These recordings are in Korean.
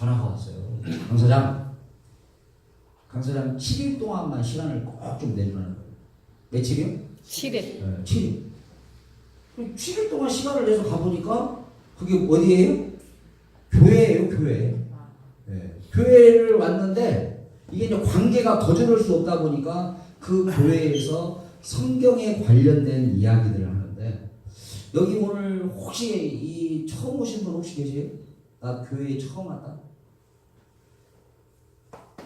전화가 왔어요. 강 사장 7일 동안만 시간을 꼭 좀 내주라는 거예요. 며칠이요? 7일. 네, 7일. 7일 동안 시간을 내서 가보니까 그게 어디예요? 교회예요, 교회. 네, 교회를 왔는데 이게 이제 관계가 거절할 수 없다 보니까 그 교회에서 성경에 관련된 이야기들을 하는데 여기 오늘 혹시 이 처음 오신 분 혹시 계세요? 나 교회에 처음 왔다.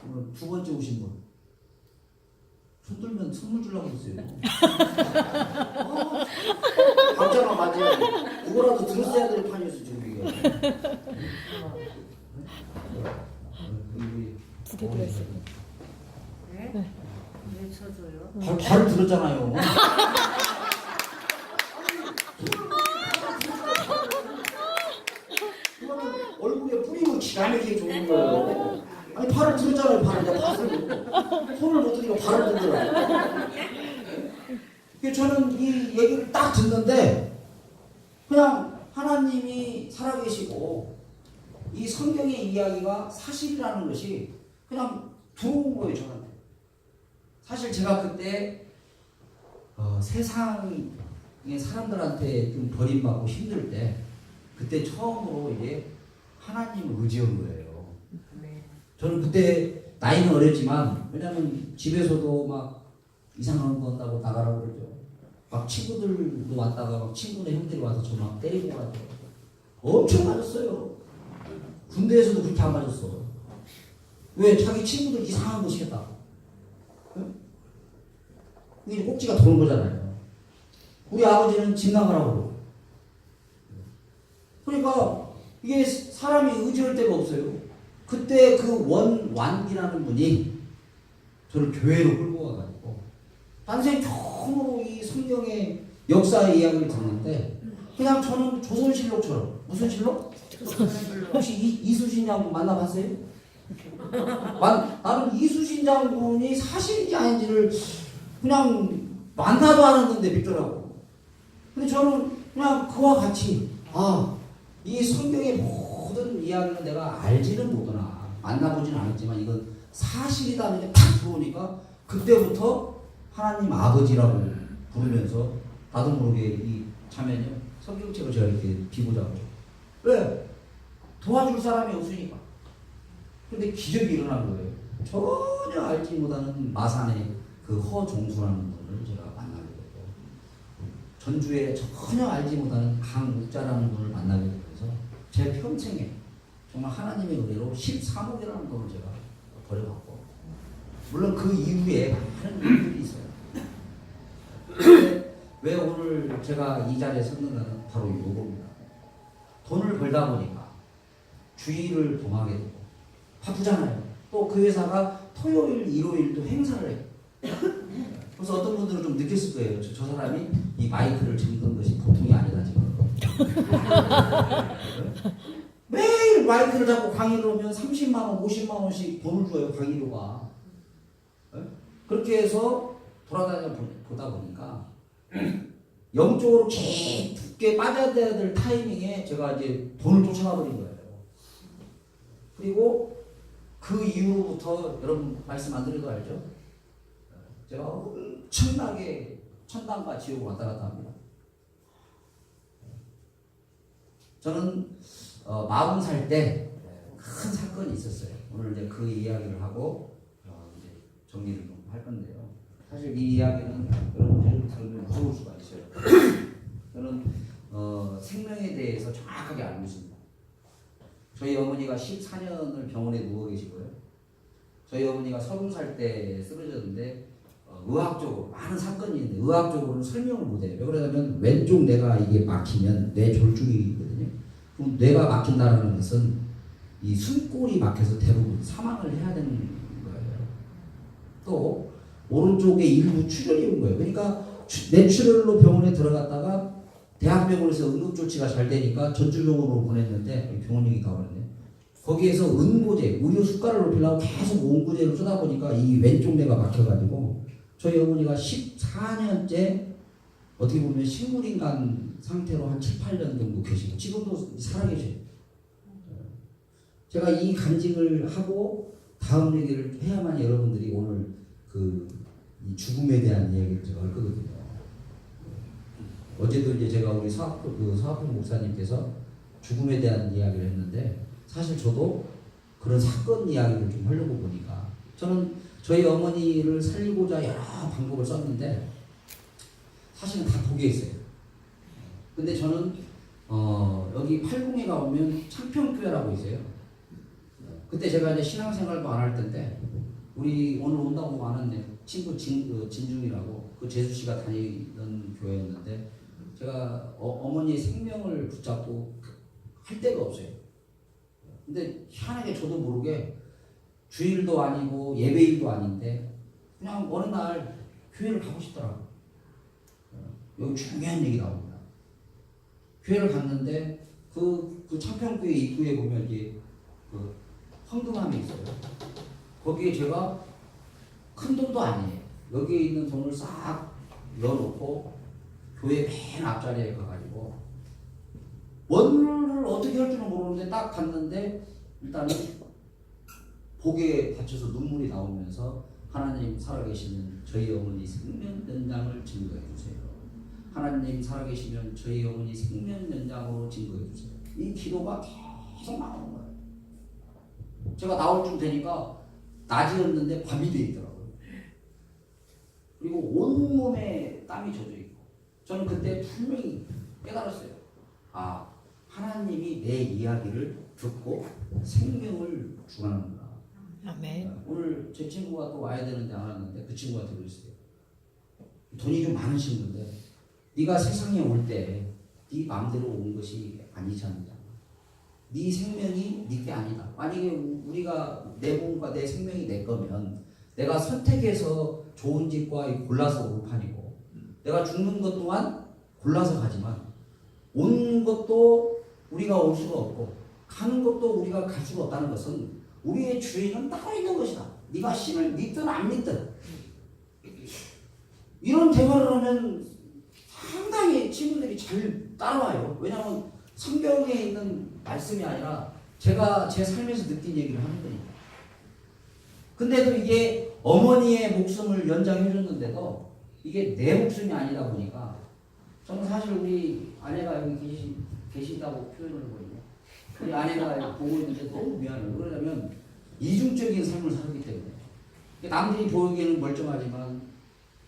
오늘 두 번째 오신 분. 손 들면 선물 주려고 했어요. 박자가 맞아야 누구라도 들었어야 될 판이었어 지금 이게. 두 개 들어있어요. 네? 왜 쳐줘요? 발을 들었잖아요. 그거는 얼굴에 뿌리고 기가 막히게 좋은 거예요. 아니 발을 들었잖아요. 발을 내가 발을 손을 못 들니까 발을 들더라고요. 저는 이 얘기를 딱 듣는데 그냥 하나님이 살아계시고 이 성경의 이야기가 사실이라는 것이 그냥 들어온 거예요 저한테. 사실 제가 그때 세상의 사람들한테 좀 버림받고 힘들 때 그때 처음으로 이제 하나님을 의지한 거예요. 저는 그때 나이는 어렸지만 왜냐면 집에서도 막 이상한 거 한다고 나가라고 그러죠. 막 친구들도 왔다가 막 친구네 형들이 와서 저 막 때리고 가죠. 엄청 맞았어요. 군대에서도 그렇게 안 맞았어. 왜? 자기 친구들 이상한 거 시켰다고. 응? 이게 꼭지가 도는 거잖아요. 우리 아버지는 집 나가라고 그러고. 그러니까 이게 사람이 의지할 데가 없어요. 그때 그 원완기라는 분이 저를 교회로 끌고 와가지고 난생 처음으로 이 성경의 역사의 이야기를 듣는데 그냥 저는 조선실록처럼 무슨 실록? 혹시 이수신 장군 만나봤어요? 나는 이수신 장군이 사실인지 아닌지를 그냥 만나도 않았는데 믿더라고. 근데 저는 그냥 그와 같이 이 성경의 모든 이야기는 내가 알지는 못하나 만나보지는 않았지만 이건 사실이라는 게 딱 들어오니까 그때부터 하나님 아버지라고 부르면서 나도 모르게 이 자매는요 성경책을 제가 이렇게 비고자고 왜? 도와줄 사람이 없으니까. 근데 기적이 일어난 거예요. 전혀 알지 못하는 마산의 그 허종수라는 분을 제가 만나게 되고 전주에 전혀 알지 못하는 강욱자라는 분을 만나게 되면서 제 평생에 정말 하나님의 은혜로 13억이라는 돈을 제가 버려갖고 물론 그 이후에 많은 일들이 있어요. 왜 오늘 제가 이 자리에 섰는가는 바로 이겁니다. 돈을 벌다 보니까 주일을 범하게 되고 바쁘잖아요. 또 그 회사가 토요일, 일요일도 행사를 해요. 그래서 어떤 분들은 좀 느꼈을 거예요. 저 사람이 이 마이크를 들던 것이 보통이 아니다 지금. 매일 마이크를 잡고 강의를 오면 30만 원, 50만 원씩 돈을 줘요 강의료가. 그렇게 해서 돌아다녀 보다 보니까 영적으로 깊게 빠져야 될 타이밍에 제가 이제 돈을 쫓아가 버린 거예요. 그리고 그 이후로부터 여러분 말씀 안 드려도 알죠? 제가 엄청나게 천당과 지옥을 왔다 갔다 합니다. 저는 40살 때 큰 사건이 있었어요. 오늘 이제 그 이야기를 하고 이제 정리를 좀 할 건데요. 사실 이 이야기는 여러분들이 들으면 무서울 수가 있어요. 저는 생명에 대해서 정확하게 알고 있습니다. 저희 어머니가 14년을 병원에 누워 계시고요. 저희 어머니가 30살 때 쓰러졌는데 의학적으로 많은 사건이 있는데 의학적으로는 설명을 못해요. 왜 그러냐면 왼쪽 뇌가 이게 막히면 뇌 졸중이거든요. 그럼 뇌가 막힌다는 것은 이 숨골이 막혀서 대부분 사망을 해야 되는 거예요. 또 오른쪽에 일부 출혈이 온 거예요. 그러니까 뇌출혈로 병원에 들어갔다가 대학병원에서 응급조치가 잘 되니까 전주병원으로 보냈는데 병원이 가버렸네. 거기에서 응고제, 의료 수가를 높이려고 계속 응고제를 쓰다 보니까 이 왼쪽 뇌가 막혀가지고 저희 어머니가 14년째 어떻게 보면 식물인간 상태로 한 7, 8년 정도 계시고 지금도 살아계셔요. 제가 이 간증을 하고 다음 얘기를 해야만 여러분들이 오늘 이 죽음에 대한 이야기를 제가 할 거거든요. 어제도 이제 제가 우리 서학봉 목사님께서 죽음에 대한 이야기를 했는데 사실 저도 그런 사건 이야기를 좀 하려고 보니까 저는 저희 어머니를 살리고자 여러 방법을 썼는데 사실은 다 독에 있어요. 근데 저는 여기 팔공에 가보면 창평교회라고 있어요. 그때 제가 이제 신앙생활도 안 할 텐데 우리 오늘 온다고 하는 친구 진중이라고 그 재수 씨가 다니던 교회였는데 제가 어머니의 생명을 붙잡고 할 데가 없어요. 근데 희한하게 저도 모르게 주일도 아니고 예배일도 아닌데 그냥 어느 날 교회를 가고 싶더라고요. 여기 중요한 얘기 나옵니다. 교회를 갔는데 그 창평교회 입구에 보면 이제 그 황금함이 있어요. 거기에 제가 큰 돈도 아니에요. 여기에 있는 돈을 싹 넣어놓고 교회 맨 앞자리에 가가지고 뭐를 어떻게 할 줄은 모르는데 딱 갔는데 일단은 복에 받쳐서 눈물이 나오면서 하나님 살아계시면 저희 어머니 생명 연장을 증거해 주세요. 하나님 살아계시면 저희 어머니 생명 연장으로 증거해 주세요. 이 기도가 계속 나오는 거예요. 제가 나올 쯤 되니까 낮이었는데 밤이 돼 있더라고요. 그리고 온몸에 땀이 젖어 있고 저는 그때 분명히 깨달았어요. 아, 하나님이 내 이야기를 듣고 생명을 주관하는구나. 아멘. 오늘 제 친구가 또 와야 되는데 안 왔는데 그 친구가 들어있어요. 돈이 좀 많으신 분데 네가 세상에 올 때 네 마음대로 온 것이 아니지 않느냐. 네 생명이 네 게 아니다. 만약에 우리가 내 몸과 내 생명이 내 거면 내가 선택해서 좋은 집과 골라서 올 판이고 내가 죽는 것 또한 골라서 가지만 온 것도 우리가 올 수가 없고 가는 것도 우리가 갈 수가 없다는 것은 우리의 주인은 따로 있는 것이다. 네가 신을 믿든 안 믿든 이런 대화를 하면 상당히 친구들이 잘 따라와요. 왜냐하면 성경에 있는 말씀이 아니라 제가 제 삶에서 느낀 얘기를 하는 거니까. 근데도 이게 어머니의 목숨을 연장해 줬는데도 이게 내 목숨이 아니다 보니까 저는 사실 우리 아내가 여기 계신다고 표현을 해버리고 우리 아내가 보고 있는데 너무 미안해요. 왜냐면 이중적인 삶을 살기 때문에 남들이 보기에는 멀쩡하지만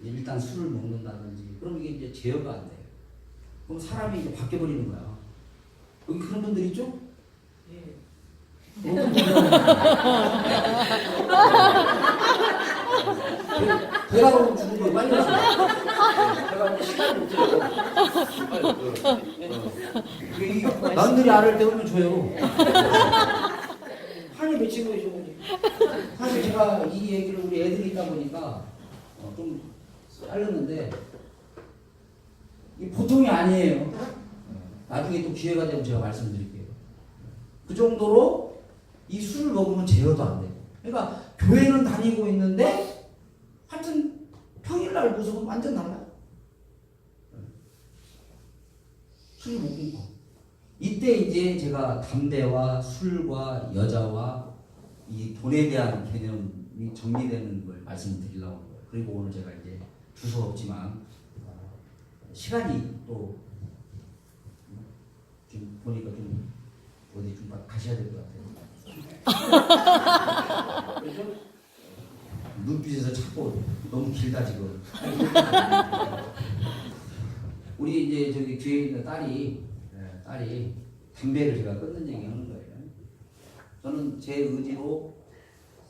일단 술을 먹는다든지 그럼 이게 이제 제어가 안 돼요. 그럼 사람이 이제 바뀌어버리는 거야. 여기 그런 분들 있죠? 예. 대답하고 죽은 거 빨리 하세요. 제가 이제 시간이 없어요. 남들이 안 할 때 오면 줘요. 한이 맺힌 거죠. 사실 제가 이 얘기를 우리 애들이 있다 보니까 좀 자르는데 이 보통이 아니에요. 나중에 또 기회가 되면 제가 말씀드릴게요. 그 정도로 이 술을 먹으면 제어도 안 돼요. 그러니까 교회는 다니고 있는데 하여튼 평일날 모습은 완전 달라요. 술을 못 끊고 이때 이제 제가 담배와 술과 여자와 이 돈에 대한 개념이 정리되는 걸 말씀드리려고 하는 거예요. 그리고 오늘 제가 이제 두서 없지만 시간이 또 지금 보니까 좀 어디 좀 가셔야 될 것 같아요. 그래서 눈빛에서 자꾸 너무 길다 지금. 우리 이제 저기 뒤에 있는 딸이 담배를 제가 끊는 얘기 하는 거예요. 저는 제 의지로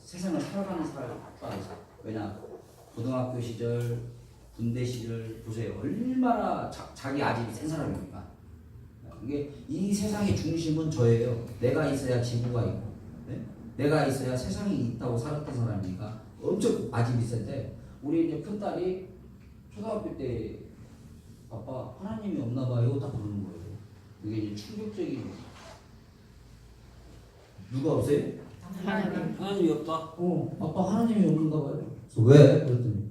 세상을 살아가는 사람이 있어요. 왜냐 고등학교 시절, 군대 시절 보세요. 얼마나 자기 아집이 센 사람입니까? 이게 이 세상의 중심은 저예요. 내가 있어야 지구가 있고, 네? 내가 있어야 세상이 있다고 살았던 사람이니까 엄청 아집이 센데 우리 이제 큰 딸이 초등학교 때 아빠 하나님이 없나 봐요 딱 그러는 거예요. 이게 이제 충격적인 누가 없어요? 하나님이 없다. 아빠 하나님이 없는가 봐요. 그래서 왜? 그랬더니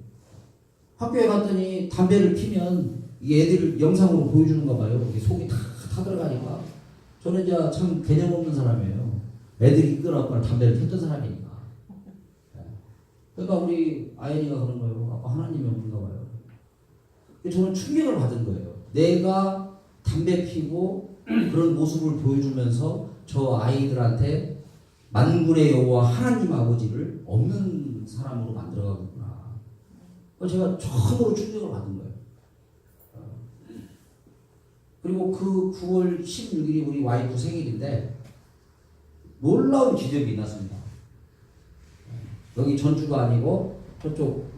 학교에 갔더니 담배를 피면 이 애들 영상으로 보여주는가 봐요. 이게 속이 다 타들어가니까 저는 이제 참 개념 없는 사람이에요. 애들이 이끌어갖고 담배를 폈던 사람이니까. 그러니까 우리 아연이가 그런 거예요. 아빠 하나님이 없는가 봐요. 저는 충격을 받은 거예요. 내가 담배 피고 그런 모습을 보여주면서 저 아이들한테 만군의 여호와 하나님 아버지를 없는 사람으로 만들어가겠구나. 제가 처음으로 충격을 받은 거예요. 그리고 그 9월 16일이 우리 와이프 생일인데 놀라운 기적이 났습니다. 여기 전주가 아니고 저쪽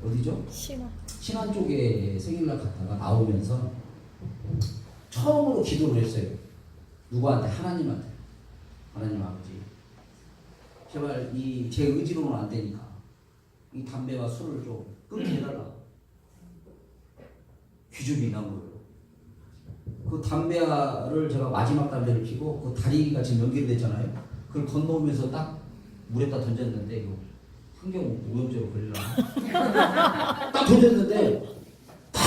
어디죠? 신안 쪽에 생일날 갔다가 나오면서 처음으로 기도를 했어요. 누구한테? 하나님한테. 하나님 아버지, 제발 이 제 의지로는 안 되니까 이 담배와 술을 좀 끊게 해달라. 기적이 난 거예요. 그 담배를 제가 마지막 담배를 피고 그 다리가 지금 연결됐잖아요. 그걸 건너오면서 딱 물에다 던졌는데 이거 환경 오염제로 걸리나? 딱 던졌는데 딱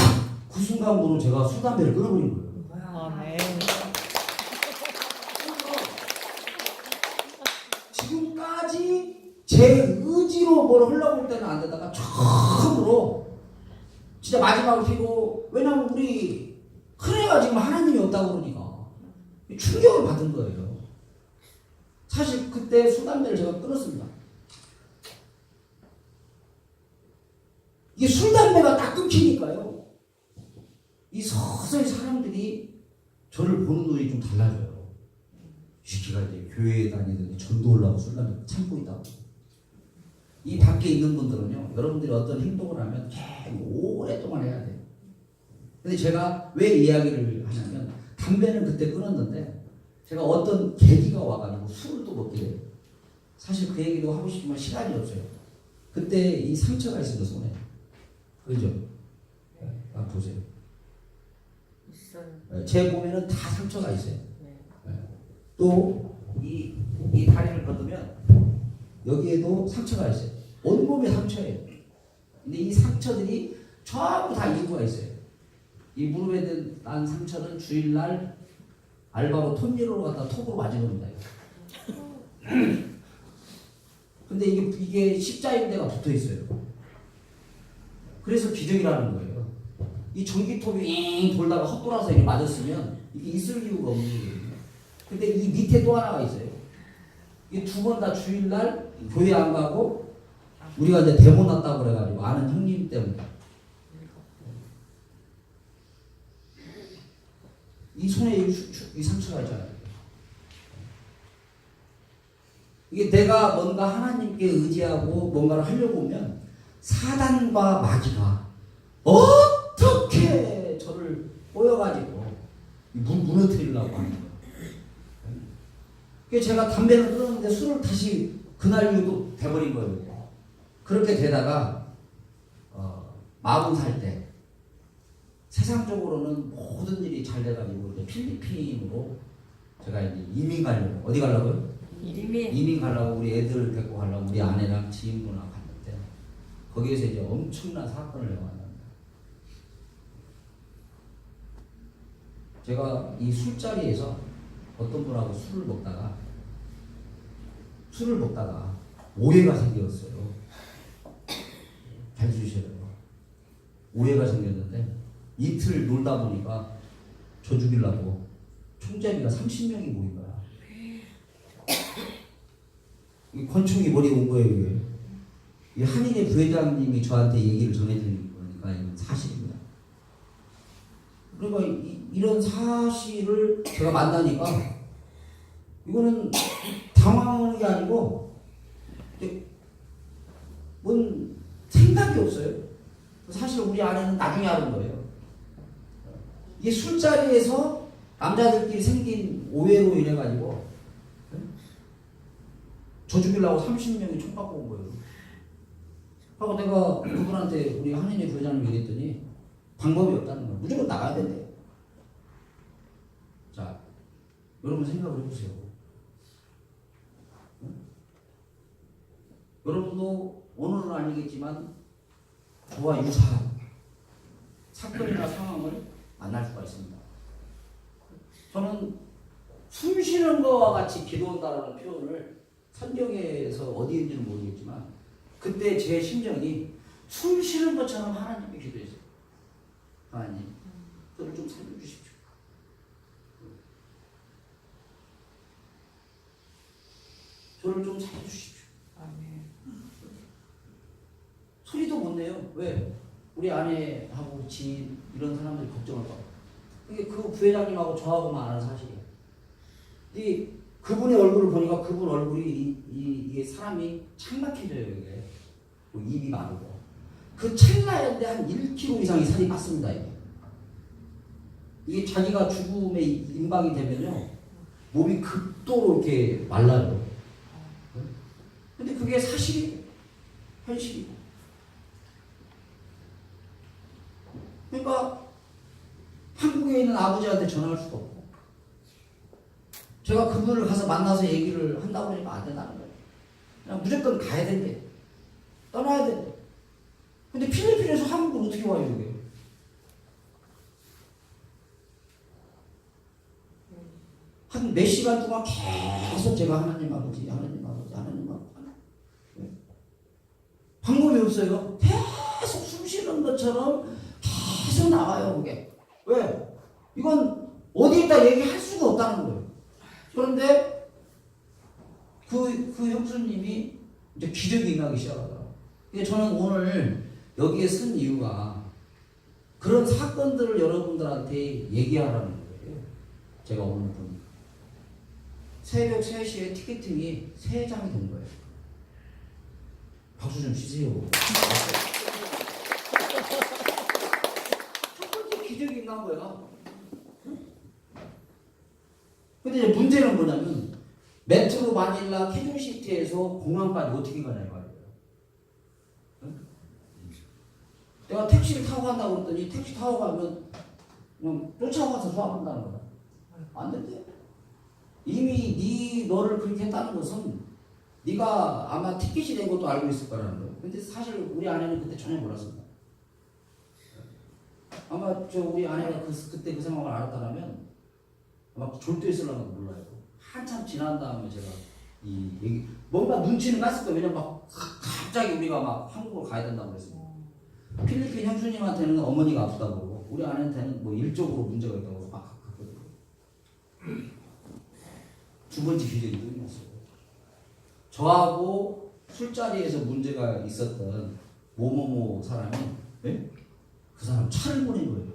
그 순간으로 제가 술 담배를 끊어버린 거예요. 네. 지금까지 제 의지로 뭘 하려고 할 때는 안 되다가 처음으로 진짜 마지막을 피고, 왜냐면 우리 큰애가 지금 하나님이 없다고 그러니까 충격을 받은 거예요. 사실 그때 술 담배를 제가 끊었습니다. 이게 술 담배가 딱 끊기니까요, 이 서서히 사람들이 저를 보는 눈이 좀 달라져요. 시키가 이제 교회에 다니더니 전도 올라고 술 담배 참고 있다고. 이 밖에 있는 분들은요, 여러분들이 어떤 행동을 하면 계속 오랫동안 해야 돼요. 근데 제가 왜 이야기를 하냐면, 담배는 그때 끊었는데 제가 어떤 계기가 와가지고 술을 또 먹게 돼요. 사실 그 얘기도 하고 싶지만 시간이 없어요. 그때 이 상처가 있어요, 손에. 그죠? 보세요. 있어요. 제 몸에는 다 상처가 있어요. 네. 또 이 다리를 걷으면 여기에도 상처가 있어요. 온몸에 상처예요. 근데 이 상처들이 전부 다 이유가 있어요. 이 무릎에 난 상처는 주일날 알바로 톱니로 갖다 톱으로 맞은 겁니다. 근데 이게 십자인대가 붙어 있어요. 그래서 기적이라는 거예요. 이 전기톱이 잉 돌다가 헛돌아서 이렇게 맞았으면 이게 있을 이유가 없는 거예요. 근데 이 밑에 또 하나가 있어요. 이 두 번 다 주일날 교회 안 가고 우리가 이제 대본 났다고 그래가지고 아는 형님 때문에 이 손에 이 상처가 있잖아요. 이게 내가 뭔가 하나님께 의지하고 뭔가를 하려고 하면 사단과 마귀가 어떻게 저를 꼬여가지고 무너뜨리려고 하는 거예요. 그래서 제가 담배를 끊었는데 술을 다시 그날 이후로 돼버린 거예요. 그렇게 되다가 40살 때 세상적으로는 모든 일이 잘 돼가지고 이제 필리핀으로 제가 이제 이민 가려고. 어디 가려고요? 이민 가려고, 우리 애들 데리고 가려고 우리 아내랑 지인분하고 갔는데 거기에서 이제 엄청난 사건을 만납니다. 제가 이 술자리에서 어떤 분하고 술을 먹다가 오해가 생겼어요. 잘 주셔야 돼요. 오해가 생겼는데 이틀 놀다 보니까 저 죽이려고 총잡이가 30명이 모인 거야. 이 권총이 머리에 온 거예요, 이게. 이 한인의 부회장님이 저한테 얘기를 전해드린 거니까 이건 사실입니다. 그러니까 이런 사실을 제가 만나니까 이거는 당황하는 게 아니고 뭔 생각이 없어요. 사실 우리 아내는 나중에 하는 거예요. 이게 술자리에서 남자들끼리 생긴 오해로 인해가지고 저 죽이려고 30명이 총 갖고 온 거예요. 하고 내가 그분한테 우리 한인의 부회장님 얘기했더니 방법이 없다는 거예요. 무조건 나가야 된대요. 자, 여러분 생각을 해보세요. 응? 여러분도 오늘은 아니겠지만 저와 유사한 사건이나 상황을 만날 수가 있습니다. 저는 숨 쉬는 거와 같이 기도한다라는 표현을 성경에서 어디인지는 모르겠지만 그때 제 심정이 숨 쉬는 것처럼 하나님께 기도했어요. 하나님, 저를 좀 살려주십시오. 저를 좀 살려주십시오. 소리도 못 내요. 왜? 우리 아내하고 지인 이런 사람들이 걱정할까 봐. 이게 그 부회장님하고 저하고만 아는 사실이에요. 이 그분의 얼굴을 보니까 그분 얼굴이 이게 사람이 창막해져요. 이게 뭐 입이 마르고 그 찰나인데 한 1kg 이상이 살이 빠습니다. 이게 자기가 죽음에 임박이 되면요 몸이 극도로 이렇게 말라요. 근데 그게 사실이 현실이고. 그러니까 한국에 있는 아버지한테 전화할 수도 없고 제가 그분을 가서 만나서 얘기를 한다고 하니까 안 된다는 거예요. 그냥 무조건 가야 된대. 떠나야 된대. 근데 필리핀에서 한국으로 어떻게 와요 이게? 한 몇 시간 동안 계속 제가 하나님 아버지 방법이 없어요. 계속 숨 쉬는 것처럼 계속 나와요 그게. 왜? 이건 어디에다 얘기할 수가 없다는 거예요. 그런데 그 형수님이 이제 기적이 일어나기 시작하더라고요. 저는 오늘 여기에 쓴 이유가 그런 사건들을 여러분들한테 얘기하라는 거예요. 제가 오늘 보니까 새벽 3시에 티켓팅이 3장이 된 거예요. 박수 좀 치세요. 첫 번째 기적이 일어난 거야. 근데 이제 문제는 뭐냐면 메트로 마닐라 캐뇽시티에서 공항까지 어떻게 가냐 말이에요. 내가 택시를 타고 간다고 그랬더니 택시 타고 가면 그냥 쫓아가서 수학한다는 거야. 안 된대. 이미 너를 그렇게 했다는 것은 네가 아마 티켓이 된 것도 알고 있을 거라는 거예요. 근데 사실 우리 아내는 그때 전혀 몰랐습니다. 아마 우리 아내가 그때 그 상황을 알았다면 아마 졸도했을랑도 몰라요. 한참 지난 다음에 제가 이 얘기 뭔가 눈치는 깠을 거예요. 왜냐면 막 갑자기 우리가 막 한국으로 가야 된다고 그랬어요. 필리핀 형수님한테는 어머니가 아프다고 그러고 우리 아내한테는 뭐 일적으로 문제가 있다고 막 갔거든요. 두 번째 기적이 또 일어났어요. 저하고 술자리에서 문제가 있었던 모모모 사람이 그 사람 차를 보낸 거예요.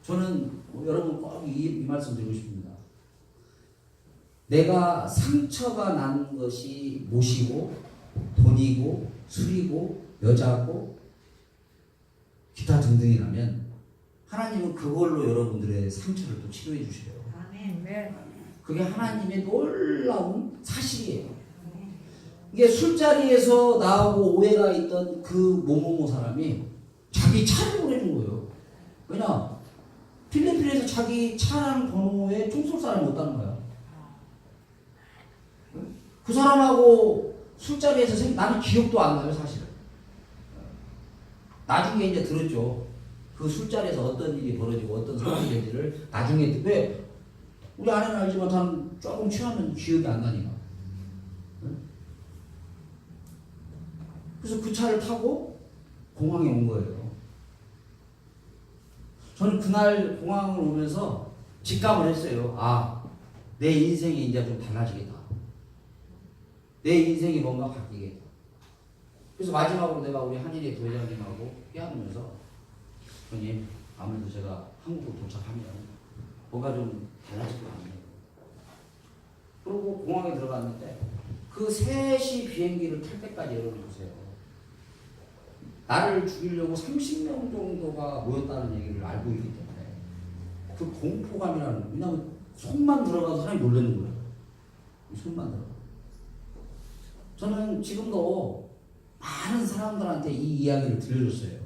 저는 여러분 꼭 이 말씀 드리고 싶습니다. 내가 상처가 난 것이 못이고 돈이고 술이고 여자고 기타 등등이라면 하나님은 그걸로 여러분들의 상처를 또 치료해 주셔요. 아멘. 그게 하나님의 놀라운 사실이에요. 이게 술자리에서 나오고 오해가 있던 그 모모모 사람이 자기 차를 보내준 거예요. 왜냐? 필리핀에서 자기 차량 번호에 총 쏠 사람이 없다는 거야. 그 사람하고 술자리에서 나는 기억도 안 나요, 사실. 나중에 이제 들었죠. 그 술자리에서 어떤 일이 벌어지고 어떤 상황이 된지를 나중에 왜? 우리 아내는 알지만 난 조금 취하면 기억이 안 나니까. 그래서 그 차를 타고 공항에 온 거예요. 저는 그날 공항을 오면서 직감을 했어요. 아, 내 인생이 이제 좀 달라지겠다. 내 인생이 뭔가 바뀌겠다. 그래서 마지막으로 내가 우리 한일의 부회장님하고 깨안으면서 형님, 아무래도 제가 한국으로 도착하면 뭔가 좀 달라질 것 같네요. 그리고 공항에 들어갔는데 그 3시 비행기를 탈 때까지 여러분 보세요. 나를 죽이려고 30명 정도가 모였다는 얘기를 알고 있기 때문에 그 공포감이라는, 왜냐하면 손만 들어가도 사람이 놀라는 거예요. 손만 들어가. 저는 지금도 많은 사람들한테 이 이야기를 들려줬어요.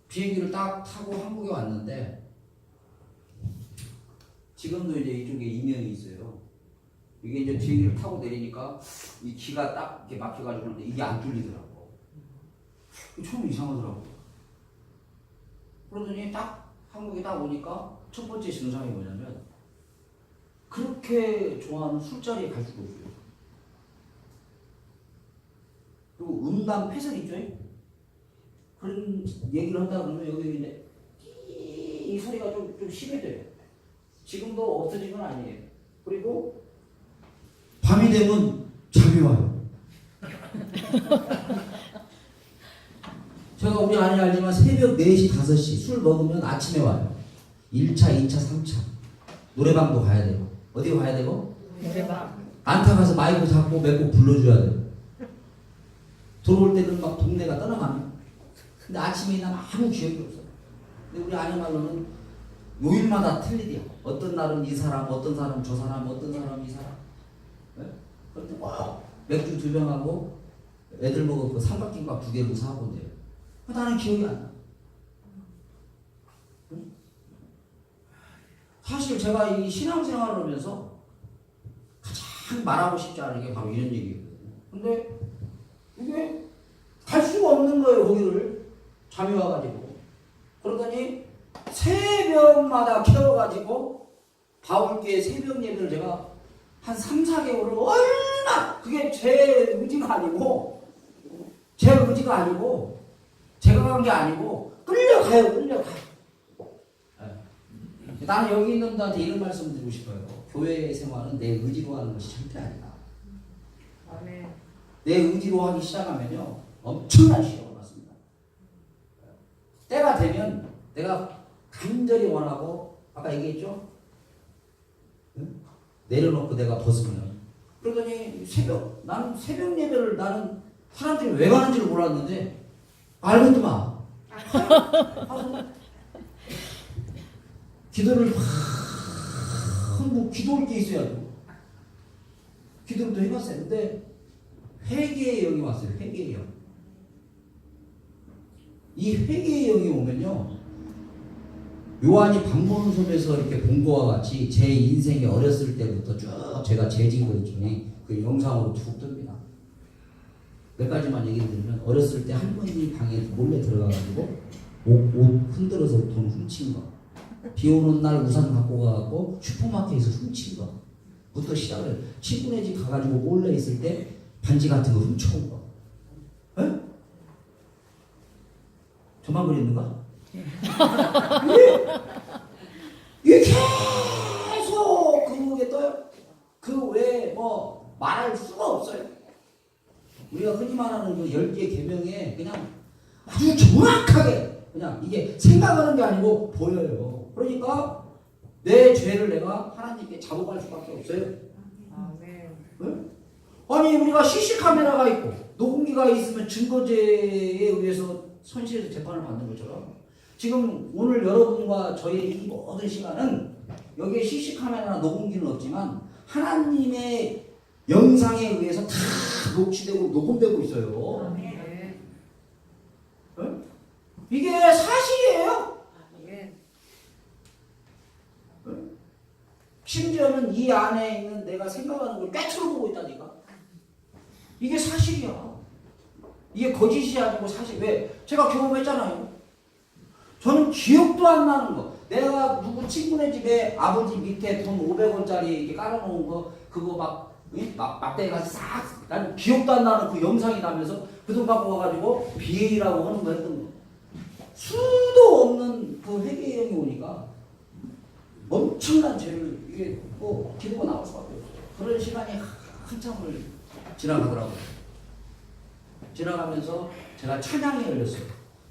비행기를 딱 타고 한국에 왔는데 지금도 이제 이쪽에 이면이 있어요. 이게 이제 비행기를 타고 내리니까 이 기가 딱 이렇게 막혀가지고 그런데 이게 안 뚫리더라고. 처음 이상하더라고. 그러더니 딱 한국에 딱 오니까 첫 번째 증상이 뭐냐면 그렇게 좋아하는 술자리에 갈 수가 없어요. 그리고 음담 폐설 있죠? 그런 얘기를 한다 그러면 여기 이제 이 소리가 좀 심해져요. 지금도 없어진 건 아니에요. 그리고 밤이 되면 잠이 와요. 제가 우리 아내 알지만 새벽 4시, 5시 술 먹으면 아침에 와요. 1차, 2차, 3차. 노래방도 가야 되고. 어디 가야 되고? 노래방. 안타 가서 마이크 잡고 몇 곡 불러줘야 돼요. 들어올 때는 막 동네가 떠나가네. 근데 아침에 일어나면 아무 기억이 없어. 근데 우리 아내 말로는 요일마다 틀리대요. 어떤 날은 이 사람, 어떤 사람 저 사람, 어떤 사람 이 사람. 네? 그런데 맥주 2병하고 애들 먹을 거 삼각김밥 2개를 사고 온대요. 나는 기억이 안 나. 응? 사실 제가 이 신앙생활을 하면서 가장 말하고 싶지 않은 게 바로 이런 얘기거든요. 근데 이게 갈 수가 없는 거예요. 거기를 잠이 와가지고. 그러더니 새벽마다 깨워가지고 바울교회 새벽 예배를 제가 한 3, 4개월을 얼마 그게 제 의지가 아니고 제가 간 게 아니고 끌려가요. 네. 나는 여기 있는 분들한테 이런 말씀 드리고 싶어요. 교회 생활은 내 의지로 하는 것이 절대 아니다. 아멘. 내 의지로 하기 시작하면요 엄청난 시험을 받습니다. 때가 되면 내가 간절히 원하고 아까 얘기했죠? 응? 내려놓고 내가 벗으면 그러더니 나는 새벽 예배를 나는 사람들이 왜 가는지를 몰랐는데 알겠더만. 기도를 뭐 기도할 게 있어야 돼. 기도를 또 해봤어요. 근데 회개의 영이 왔어요. 회개의 영. 이 회개의 영이 오면요 요한이 방문 섬에서 이렇게 본 거와 같이 제 인생에 어렸을 때부터 쭉 제가 재진 거 있잖아요. 그 영상으로 쭉 뜹니다. 몇 가지만 얘기 드리면 어렸을 때 할머니 방에 몰래 들어가가지고 옷 흔들어서 돈 훔친 거, 비 오는 날 우산 갖고 가고 슈퍼마켓에서 훔친 거부터 시작을 해요. 친구네 집 가가지고 몰래 있을 때 반지 같은 거 훔쳐온 거. 에? 저만 그랬는가? 이게 계속 그게 떠요. 그 외에 뭐 말할 수가 없어요. 우리가 흔히 말하는 그 10개 계명에 그냥 아주 정확하게 그냥 이게 생각하는 게 아니고 보여요. 그러니까 내 죄를 내가 하나님께 잡아갈 수밖에 없어요. 아멘. 네? 아니 우리가 CC 카메라가 있고 녹음기가 있으면 증거죄에 의해서 선실에서 재판을 받는 것처럼 지금 오늘 여러분과 저의 이 모든 시간은 여기에 CC 카메라나 녹음기는 없지만 하나님의 영상에 의해서 다 녹취되고 녹음되고 있어요. 아멘. 네? 이게 사실이에요. 아멘. 네? 심지어는 이 안에 있는 내가 생각하는 걸 꿰뚫어보고 있다니까. 이게 사실이야. 이게 거짓이 아니고 사실. 왜? 제가 경험했잖아요. 저는 기억도 안 나는 거. 내가 누구 친구네 집에 아버지 밑에 돈 500원짜리 이렇게 깔아놓은 거 그거 막대에 가서 싹 나는 기억도 안 나는 그 영상이 나면서 그 돈 갖고 와가지고 BA라고 하는 거 했던 거. 수도 없는 그 회개의 영이 오니까 엄청난 죄를 이게 뭐 기도가 나올 수밖에 없어요. 그런 시간이 한참을 지나가더라고요. 지나가면서 제가 찬양이 열렸어요.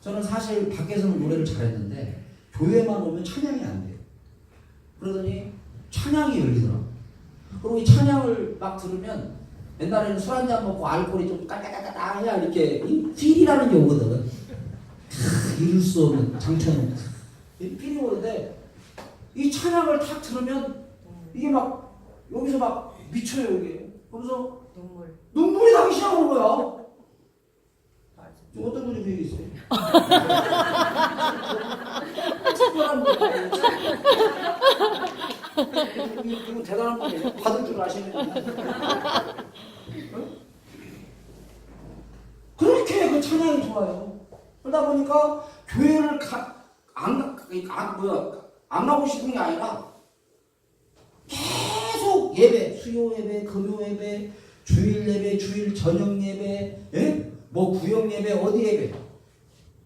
저는 사실 밖에서는 노래를 잘했는데 교회만 오면 찬양이 안 돼요. 그러더니 찬양이 열리더라고요. 그리고 이 찬양을 막 들으면 옛날에는 술 한잔 먹고 알코올이 좀 까까까까 해야 이렇게 필이라는 게 오거든. 이룰 수 없는 장천은 필이 오는데 이 찬양을 탁 들으면 이게 막 여기서 막 미쳐요 이게. 그래서 눈물이 나기 시작하는 거야. 좀 어떤 분이 그 얘기 있어요? 특별한 분. 이거 대단한 분이에요. 받을 줄 아시는 분. 그렇게 그 찬양이 좋아요. 그러다 보니까 교회를 안 가고 싶은 게 아니라 계속 예배, 수요 예배, 금요 예배, 주일 예배, 주일 저녁 예배, 예? 뭐 구역 예배, 어디 예배,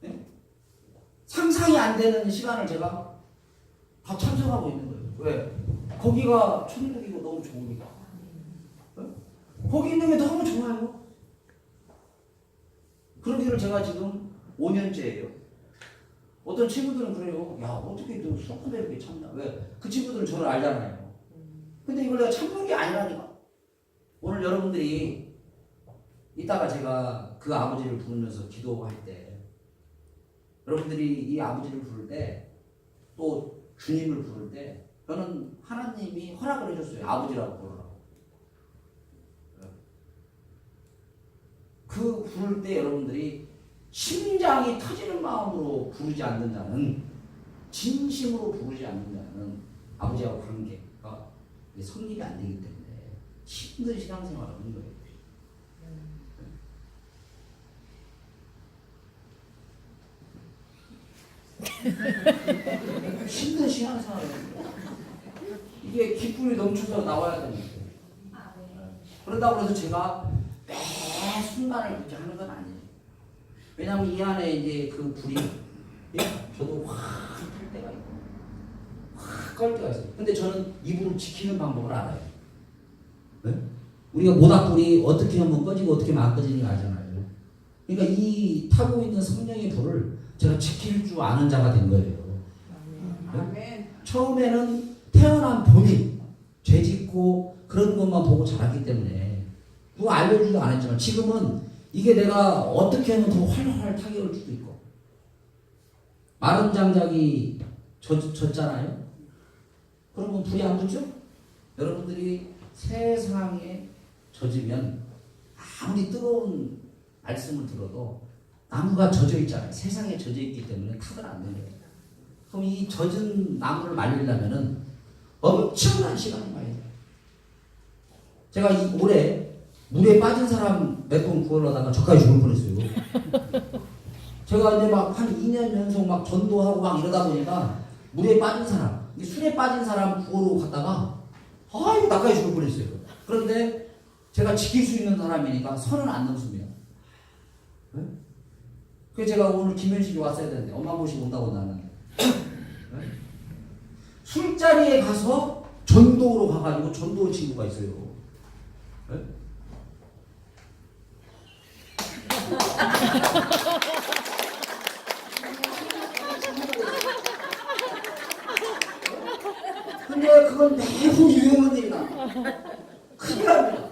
예? 상상이 안 되는 시간을 제가 다 참석하고 있는 거예요. 왜? 거기가 천국이고 너무 좋으니까. 예? 거기 있는 게 너무 좋아요. 그런 길을 제가 지금 5년째예요. 어떤 친구들은 그래요. 야, 어떻게 너 수업에 이렇게 참나? 왜? 그 친구들은 저를 알잖아요. 근데 이걸 내가 참는 게 아니라니까. 오늘 여러분들이 이따가 제가 그 아버지를 부르면서 기도할 때, 여러분들이 이 아버지를 부를 때, 또 주님을 부를 때, 저는 하나님이 허락을 해줬어요. 아버지라고 부르라고. 그 부를 때 여러분들이 심장이 터지는 마음으로 부르지 않는 자는, 진심으로 부르지 않는 자는 아버지하고 관계가 성립이 안 되기 때문에 힘든 신앙생활을 하는 거예요. 힘든 신앙생활을 하는 거예요. 이게 기쁨이 넘쳐서 나와야 되는 거예요. 그런다고 해서 제가 매 순간을 그렇게 하는 건 아니에요. 왜냐하면 이 안에 이제 그 불이, 저도 확 탈 때가 있고 확 꺼올 때가 있어요. 근데 저는 이 불을 지키는 방법을 알아요. 네? 우리가 모닥불이 어떻게 하면 꺼지고 어떻게 하면 안 꺼지는지 알잖아요. 그러니까 이 타고 있는 성령의 불을 제가 지킬 줄 아는 자가 된 거예요. 네? 처음에는 태어난 본인, 죄 짓고 그런 것만 보고 자랐기 때문에 그거 알려주지도 않았지만 지금은 이게 내가 어떻게 하면 더 활활 타격을 주고 있고, 마른 장작이 졌잖아요. 그러면 불이 안 붙죠? 여러분들이 세상에 젖으면 아무리 뜨거운 말씀을 들어도 나무가 젖어 있잖아요. 세상에 젖어 있기 때문에 타들 안 되는 거예요. 그럼 이 젖은 나무를 말리려면은 엄청난 시간이 많이 돼요. 제가 이 올해 물에 빠진 사람 몇 번 구하려다가 저까지 죽을 뻔했어요. 제가 이제 막 한 2년 연속 막 전도하고 막 이러다 보니까 물에 빠진 사람, 술에 빠진 사람 구하러 갔다가 이거 나까지 죽을 뻔했어요. 그런데 제가 지킬 수 있는 사람이니까 선은 안 넘습니다. 네? 그래서 제가 오늘 김현식이 왔어야 되는데 엄마 모시고 온다고 나는 네? 술자리에 가서 전도로 가가지고 전도 친구가 있어요. 네? 근데 그건 매우 유용한 일이다. 큰일 납니다.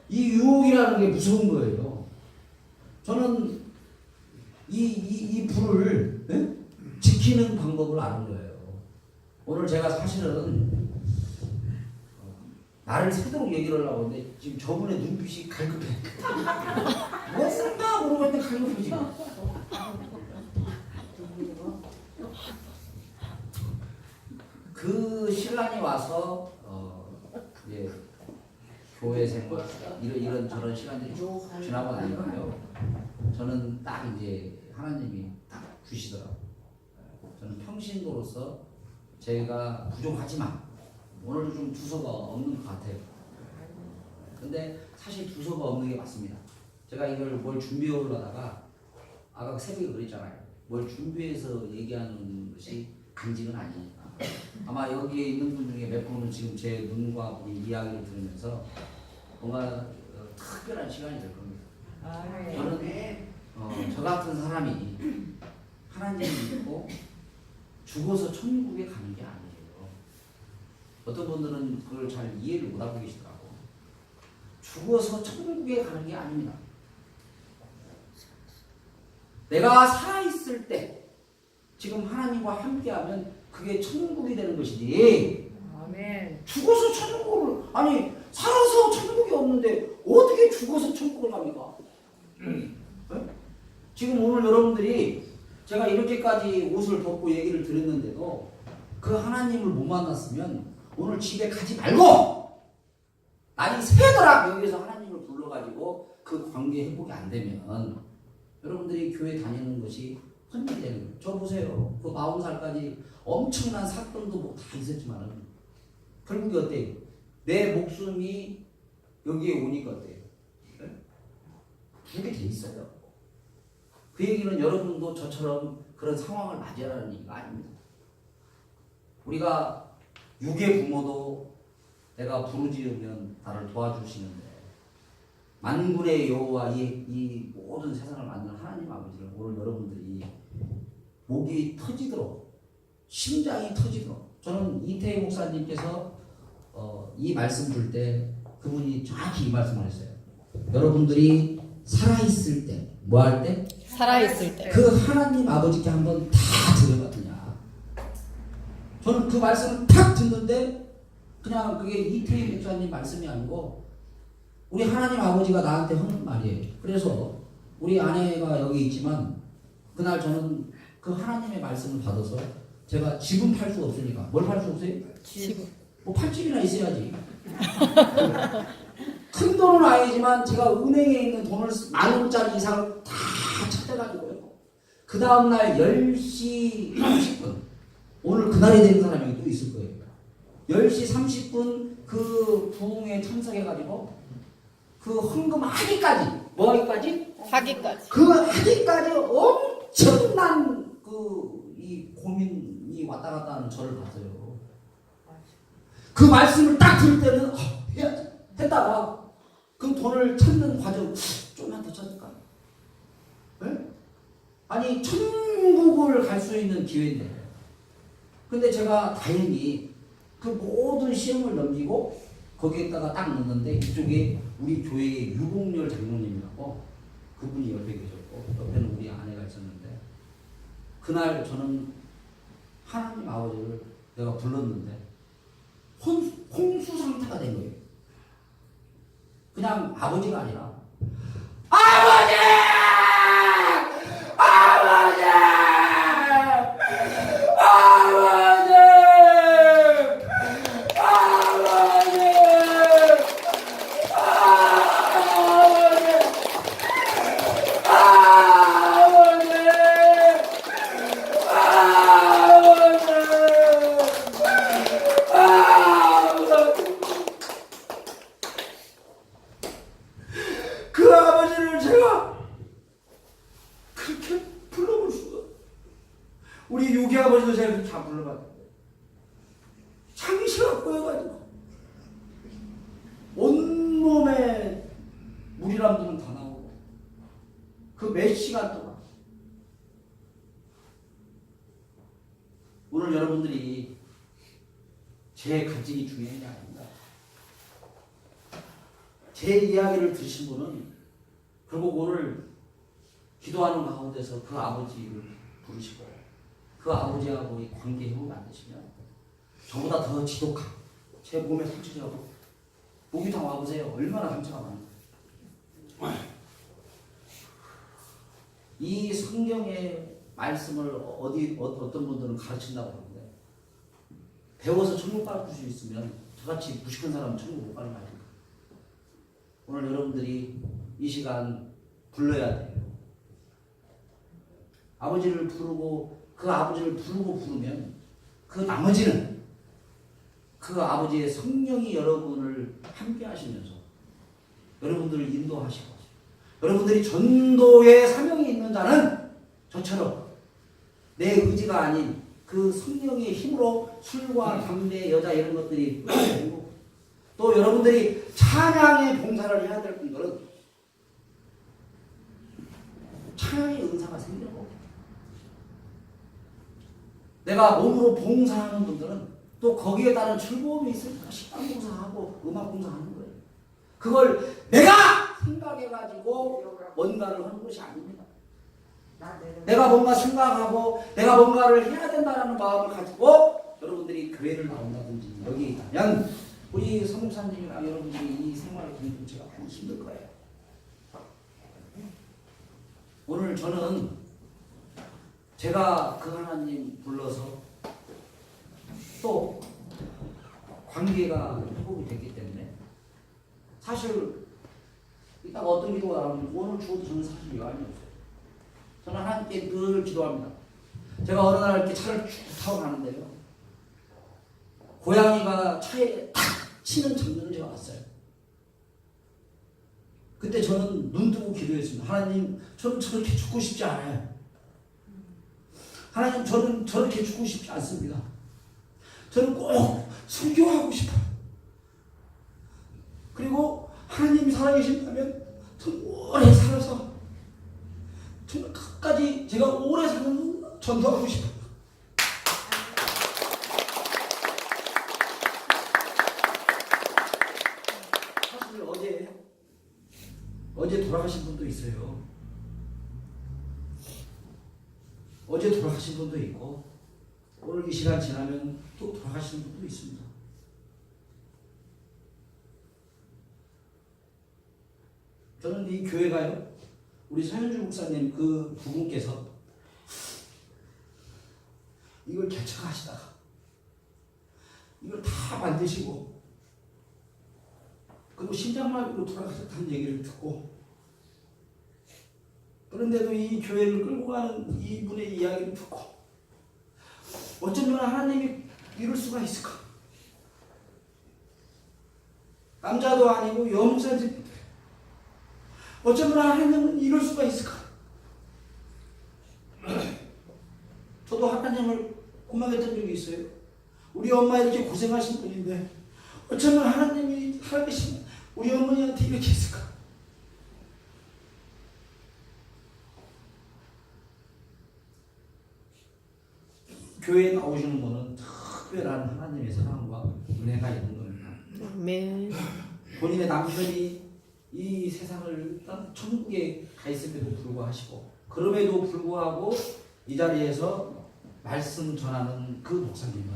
이 유혹이라는 게 무서운 거예요. 저는 이 불을 지키는 방법을 아는 거예요. 오늘 제가 사실은 나를 새도록 얘기를 하려고 하는데 지금 저분의 눈빛이 갈급해. 뭐 쓸까 모르고 있는데 갈급해 지금. 그 신랑이 와서 이제 교회 생활 이런 저런 시간들이 쭉 지나고 나니까요. 저는 딱 이제 하나님이 딱 주시더라고요. 저는 평신도로서 제가 부족하지만 오늘도 좀 두서가 없는 것 같아요. 근데 사실 두서가 없는 게 맞습니다. 제가 이걸 뭘 준비해 오려다가 아까 새벽에 그랬잖아요. 뭘 준비해서 얘기하는 것이 간직은 아니니까. 아마 여기에 있는 분 중에 몇 분은 지금 제 눈과 이 이야기를 들으면서 뭔가 특별한 시간이 될 겁니다. 저는 저 같은 사람이 하나님을 믿고 죽어서 천국에 가는 게 아니에요. 어떤 분들은 그걸 잘 이해를 못하고 계시더라고. 죽어서 천국에 가는 게 아닙니다. 내가 살아있을 때 지금 하나님과 함께하면 그게 천국이 되는 것이지. 아멘. 죽어서 천국을, 아니 살아서 천국이 없는데 어떻게 죽어서 천국을 갑니까? 네? 지금 오늘 여러분들이 제가 이렇게까지 옷을 벗고 얘기를 드렸는데도 그 하나님을 못 만났으면 오늘 집에 가지 말고 날이 새도록 여기서 하나님을 불러가지고 그 관계 회복이 안 되면 여러분들이 교회 다니는 것이 헛일이 되는 거예요. 저 보세요. 그 40살까지 엄청난 사건도 뭐 다 있었지만은 결국에 어때요? 내 목숨이 여기에 오니까 어때요? 네? 두게 돼 있어요. 그 얘기는 여러분도 저처럼 그런 상황을 맞이하라는 얘기가 아닙니다. 우리가 육의 부모도 내가 부르짖으면 나를 도와주시는데 만군의 여호와 이 모든 세상을 만든 하나님 아버지를 오늘 여러분들이 목이 터지도록 심장이 터지도록 저는 이태희 목사님께서 이 말씀 줄 때 그분이 정확히 이 말씀을 했어요. 여러분들이 살아있을 때 뭐 할 때? 살아있을 때. 그 하나님 아버지께 한번 다 들어봤느냐. 저는 그 말씀을 탁 듣는데 그냥 그게 이태희 목사님 말씀이 아니고 우리 하나님 아버지가 나한테 하는 말이에요. 그래서 우리 아내가 여기 있지만 그날 저는 그 하나님의 말씀을 받아서 제가 집은 팔 수 없으니까 뭘 팔 수 없어요? 집. 뭐 팔집이나 있어야지. 큰 돈은 아니지만 제가 은행에 있는 돈을 10,000원짜리 이상을 다 찾아가지고요. 그 다음날 10시 30분 오늘 그날이 된 사람이 또 있을 거예요. 10시 30분 그 부흥에 참석해가지고 그 헌금 하기까지 뭐 하기까지? 하기까지. 그 하기까지 엄청난 그 이 고민이 왔다 갔다 하는 저를 봤어요. 그 말씀을 딱 들을 때는 해야지 했다가 그 돈을 찾는 과정 좀만 더 찾을까? 네? 아니 천국을 갈 수 있는 기회인데 근데 제가 다행히 그 모든 시험을 넘기고 거기에다가 딱 넣는데 이쪽에 우리 교회의 유봉열 장로님이라고 그분이 옆에 계셨고 옆에는 우리 아내가 있었는데 그날 저는 하나님 아버지를 내가 불렀는데 홍수 상태가 된 거예요. 그냥 아버지가 아니라 아버지! 아버지! 아버지! 아버지! 그 아버지를 제가 그렇게 불러볼 수가 우리 유기 아버지도 제가 그렇게 다 불러봤는데 창시가 꼬여가지고 온몸에 물이람들은 다 나오고 그 몇 시간 동안 오늘 여러분들이 제 간증이 중요한 게 아닙니다. 제 이야기를 들으신 분은 결국 오늘 기도하는 가운데서 그 아버지를 부르실 거예요. 그 아버지하고의 관계형을 만드시면 저보다 더 지독한 제 몸에 상처가 목욕탕 와보세요. 얼마나 상처가 많아요. 이 성경의 말씀을 어떤 분들은 가르친다고 하는데 배워서 천국 갈 수 있으면 저같이 무식한 사람은 천국 못 가는 거 아닙니까? 오늘 여러분들이 이 시간 불러야 돼요. 아버지를 부르고 그 아버지를 부르면 그 나머지는 그 아버지의 성령이 여러분을 함께 하시면서 여러분들을 인도하시고 여러분들이 전도의 사명이 있는 자는 저처럼 내 의지가 아닌 그 성령의 힘으로 술과 담배, 여자 이런 것들이 끌어내리고 또 여러분들이 찬양의 봉사를 해야 될 분들은 찬양의 은사가 생기고 내가 몸으로 봉사하는 분들은 또 거기에 따른 즐거움이 있으니까 식당 봉사하고 음악 봉사하는 거예요. 그걸 내가 생각해가지고 뭔가를 하는 것이 아닙니다. 내가 뭔가 생각하고 내가 뭔가를 해야 된다는 마음을 가지고 여러분들이 교회를 나온다든지 여기 있다면 우리 성목사님이랑 여러분들이 이 생활을 공동체가 많이 힘들 거예요. 오늘 저는 제가 그 하나님 불러서 또 관계가 회복이 됐기 때문에 사실 이따가 어떤 기도가 나오면 오늘 주어도 저는 사실 여한이 없어요. 저는 하나님께 늘 기도합니다. 제가 어느 날 이렇게 차를 쭉 타고 가는데요. 고양이가 차에 탁 치는 장면을 제가 봤어요. 그때 저는 눈 뜨고 기도했습니다. 하나님, 저는 저렇게 죽고 싶지 않아요. 하나님, 저는 저렇게 죽고 싶지 않습니다. 저는 꼭 순교하고 싶어요. 그리고 하나님이 살아계신다면 저는 오래 살아서 정말 끝까지 제가 오래 사는 전도하고 싶어요. 사실 어제 돌아가신 분도 있어요. 어제 돌아가신 분도 있고 오늘 이 시간 지나면 또 돌아가시는 분도 있습니다. 저는 이 교회가요, 우리 서현주 목사님 그 부분께서 이걸 개척하시다가 이걸 다 만드시고 그리고 심장마비로 돌아가셨다는 얘기를 듣고, 그런데도 이 교회를 끌고 가는 이분의 이야기를 듣고 어쩌면 하나님이 이럴 수가 있을까? 남자도 아니고 여목사님, 어쩌면 하나님은 이럴 수가 있을까? 저도 하나님을 고막했던 적이 있어요. 우리 엄마 이렇게 고생하신 분인데 어쩌면 하나님이 살아계시면 우리 어머니한테 이렇게 했을까? 교회에 나오시는 분은 특별한 하나님의 사랑과 은혜가 있는 겁니다. 아멘. 본인의 남편이 이 세상을 천국에 가 있음에도 불구하시고, 그럼에도 불구하고 이 자리에서 말씀 전하는 그 목사님은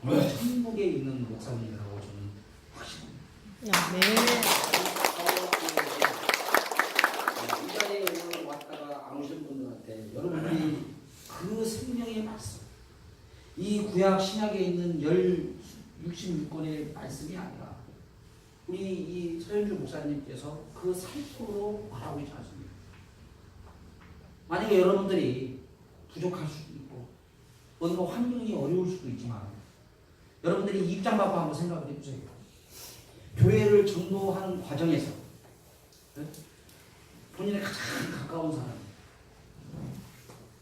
천국에 있는 목사님이라고 저는 확신합니다. 아멘. 이 자리에 오늘 왔다가 안 오신 분들한테 여러분들이 그 생명의 말씀, 이 구약 신약에 있는 66권의 말씀이 아니라 우리 이 서현주 목사님께서 그 삶으로 말하고 있지 않습니까? 만약에 여러분들이 부족할 수도 있고 어느 환경이 어려울 수도 있지만 여러분들이 입장 바꿔 한번 생각을 해보세요. 교회를 전도하는 과정에서 본인의 가장 가까운 사람,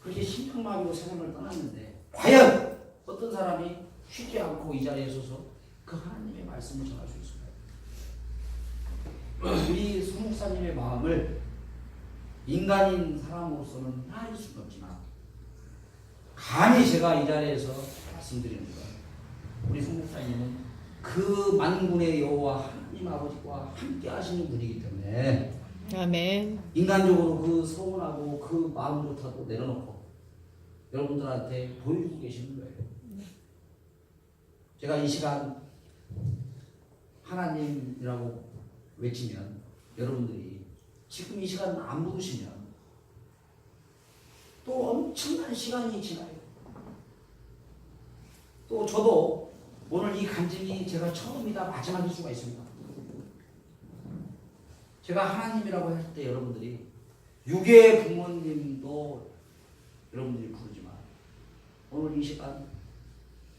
그렇게 심장마비로 세상을 떠났는데 과연 어떤 사람이 쉬지 않고 이 자리에 서서 그 하나님의 말씀을 전할 수 있을까요? 우리 송 목사님의 마음을 인간인 사람으로서는 알 수는 없지만 감히 제가 이 자리에서 말씀드리는 거예요. 우리 송 목사님은 그 만군의 여호와 하나님 아버지와 함께 하시는 분이기 때문에 아멘. 인간적으로 그 서운하고 그 마음조차도 내려놓고 여러분들한테 보여주고 계시는 거예요. 제가 이 시간 하나님이라고 외치면 여러분들이 지금 이 시간 안 부르시면 또 엄청난 시간이 지나요. 또 저도 오늘 이 간증이 제가 처음이다 마지막일 수가 있습니다. 제가 하나님이라고 할 때 여러분들이 육의 부모님도 여러분들이 부르지만 오늘 이 시간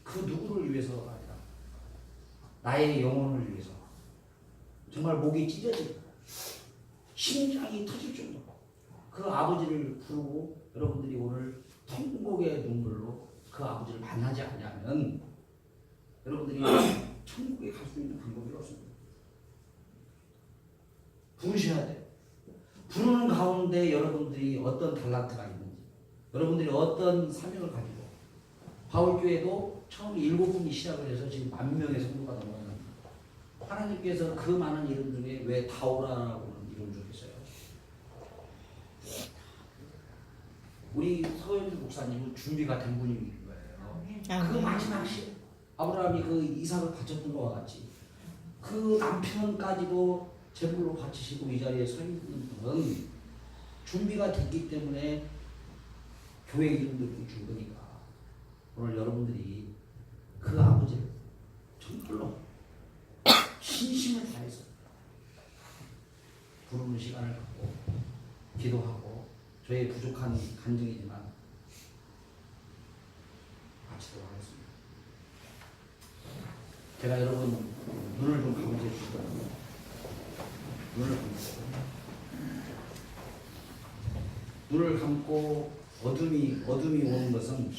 그 누구를 위해서가 아니라 나의 영혼을 위해서 정말 목이 찢어지고 심장이 터질 정도로 그 아버지를 부르고 여러분들이 오늘 통곡의 눈물로 그 아버지를 만나지 않으면 여러분들이 천국에 갈 수 있는 방법이 없습니다. 부르셔야 돼요. 부르는 가운데 여러분들이 어떤 달란트가 있는지, 여러분들이 어떤 사명을 가지고, 바울교회도 처음 7분이 시작을 해서 지금 10,000명의 성도가 넘어갑니다. 하나님께서 그 많은 이름 중에 왜 다오라라고는 이름을 주셨어요? 우리 서현주 목사님은 준비가 된 분인 거예요. 그 마지막 시 아브라함이 그 이삭을 바쳤던 것과 같이 그 남편까지도 제물로 바치시고 이 자리에 서 있는 분은 준비가 됐기 때문에 교회 이름도 준 거니까 오늘 여러분들이 그 아버지를 정말로 신심을 다해서 부르는 시간을 갖고 기도하고 저의 부족한 거룩한 간증이지만 마치도록 하겠습니다. 제가 여러분 눈을 좀 감으셔 주시고 눈을 감으시고 눈을 감고 어둠이 오는 것은